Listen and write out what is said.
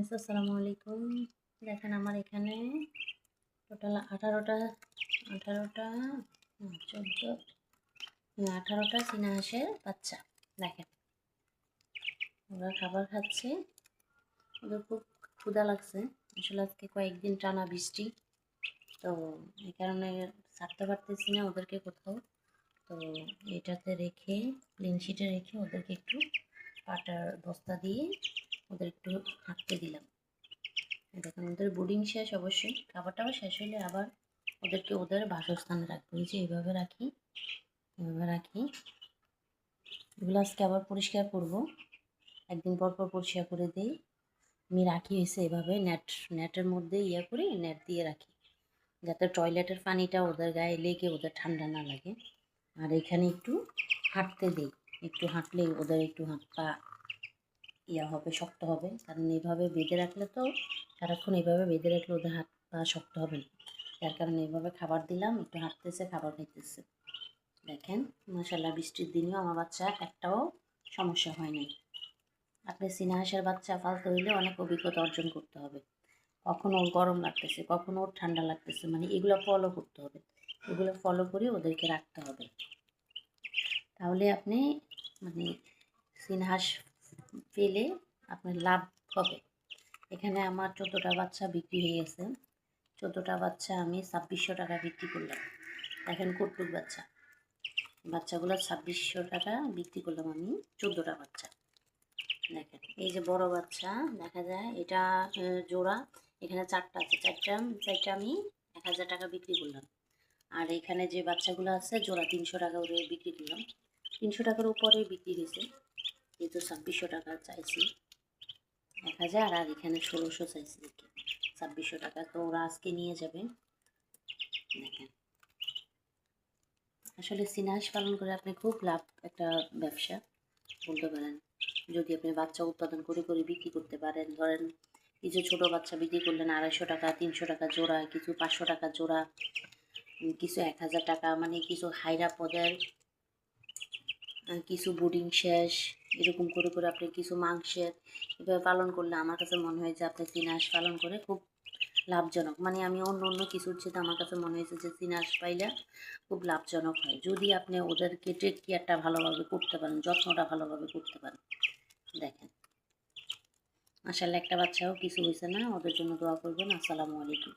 Guys, আসসালামু আলাইকুম। দেখেন আমার এখানে টোটাল 18টা 14 18টা চীনা হাঁসের বাচ্চা। দেখেন ওরা খাবার খাচ্ছে, ওদের খুব ক্ষুধা লাগছে। আসলে আজকে কয়েকদিন টানা বৃষ্টি, তো এই কারণে ছাড়তে পারতেছি না ওদেরকে কোথাও। তো এটাতে রেখে প্লেন শিটে রেখে ওদেরকে একটু পাটার বস্তা দিয়ে ওদের একটু হাঁটতে দিলাম। দেখুন ওদের বোর্ডিং শেষ, অবশ্যই খাবারটাও শেষ হলে আবার ওদেরকে ওদের বাসস্থানে রাখবো। এই যে এইভাবে রাখি, এগুলো আজকে আবার পরিষ্কার করব, একদিন পর পর পরিষ্কার করে দিই। আমি রাখি হয়েছে এভাবে নেটের মধ্যে করি, নেট দিয়ে রাখি যাতে টয়লেটের পানিটা ওদের গায়ে লেগে ওদের ঠান্ডা না লাগে। আর এখানে একটু হাঁটতে দিই, একটু হাঁটলেই ওদের একটু হাত পা হবে, শক্ত হবে। কারণ এইভাবে বেঁধে রাখলে তো সারাক্ষণ এইভাবে বেঁধে রাখলে ওদের হাত পা শক্ত হবে না। যার কারণে এইভাবে খাবার দিলাম, একটু হাঁটতেছে, খাবার খাইতেছে। দেখেন মাশাআল্লাহ, বৃষ্টির দিনেও আমার বাচ্চা একটাও সমস্যা হয় নাই। আপনি চীনা হাঁসের বাচ্চা পালতে হইলে অনেক অভিজ্ঞতা অর্জন করতে হবে। কখন ওর গরম লাগতেছে, কখন ওর ঠান্ডা লাগতেছে, মানে এগুলো ফলো করতে হবে। এগুলো ফলো করে ওদেরকে রাখতে হবে, তাহলে আপনি মানে চীনা হাঁস পেলে আপনার লাভ হবে। এখানে আমার 14টা বাচ্চা বিক্রি হয়ে গেছে। 14টা বাচ্চা আমি 2600 টাকা বিক্রি করলাম। দেখেন কটুক বাচ্চাগুলো 2600 টাকা বিক্রি করলাম আমি, 14টা বাচ্চা। দেখেন এই যে বড় বাচ্চা দেখা যায়, এটা জোড়া। এখানে 4টা আছে, চারটা আমি 1000 টাকা বিক্রি করলাম। আর এখানে যে বাচ্চাগুলো আছে জোড়া 300 টাকা করে বিক্রি করলাম। 300 টাকার উপরে বিক্রি হয়েছে, যেহেতু 2600 টাকা চাইছি। 1000 আর এখানে 1600 চাইছি, 2600 টাকা। তো ওরা আজকে নিয়ে যাবে। দেখেন আসলে চীনা হাঁস পালন করে আপনি খুব লাভ একটা ব্যবসা বলতে পারেন। যদি আপনি বাচ্চা উৎপাদন করে বিক্রি করতে পারেন, ধরেন কিছু ছোটো বাচ্চা বিক্রি করলেন 250 টাকা 300 টাকা জোড়া, কিছু 500 টাকা জোড়া, কিছু 1000 টাকা, মানে কিছু হাইরা পদের, কিছু বোর্ডিং শেষ, এরকম করে আপনি কিছু মাংসের এভাবে পালন করলে আমার কাছে মনে হয় যে আপনি চীনা হাঁস পালন করে খুব লাভজনক। মানে আমি অন্য কিছুর চেয়ে আমার কাছে মনে হয়েছে যে চীনা হাঁস পাইলে খুব লাভজনক হয়, যদি আপনি ওদেরকে টেক কেয়ারটা ভালোভাবে করতে পারেন, যত্নটা ভালোভাবে করতে পারেন। দেখেন মাশাআল্লাহ, একটা বাচ্চাও কিছু হয়েছে না। ওদের জন্য দোয়া করবেন। আসসালামু আলাইকুম।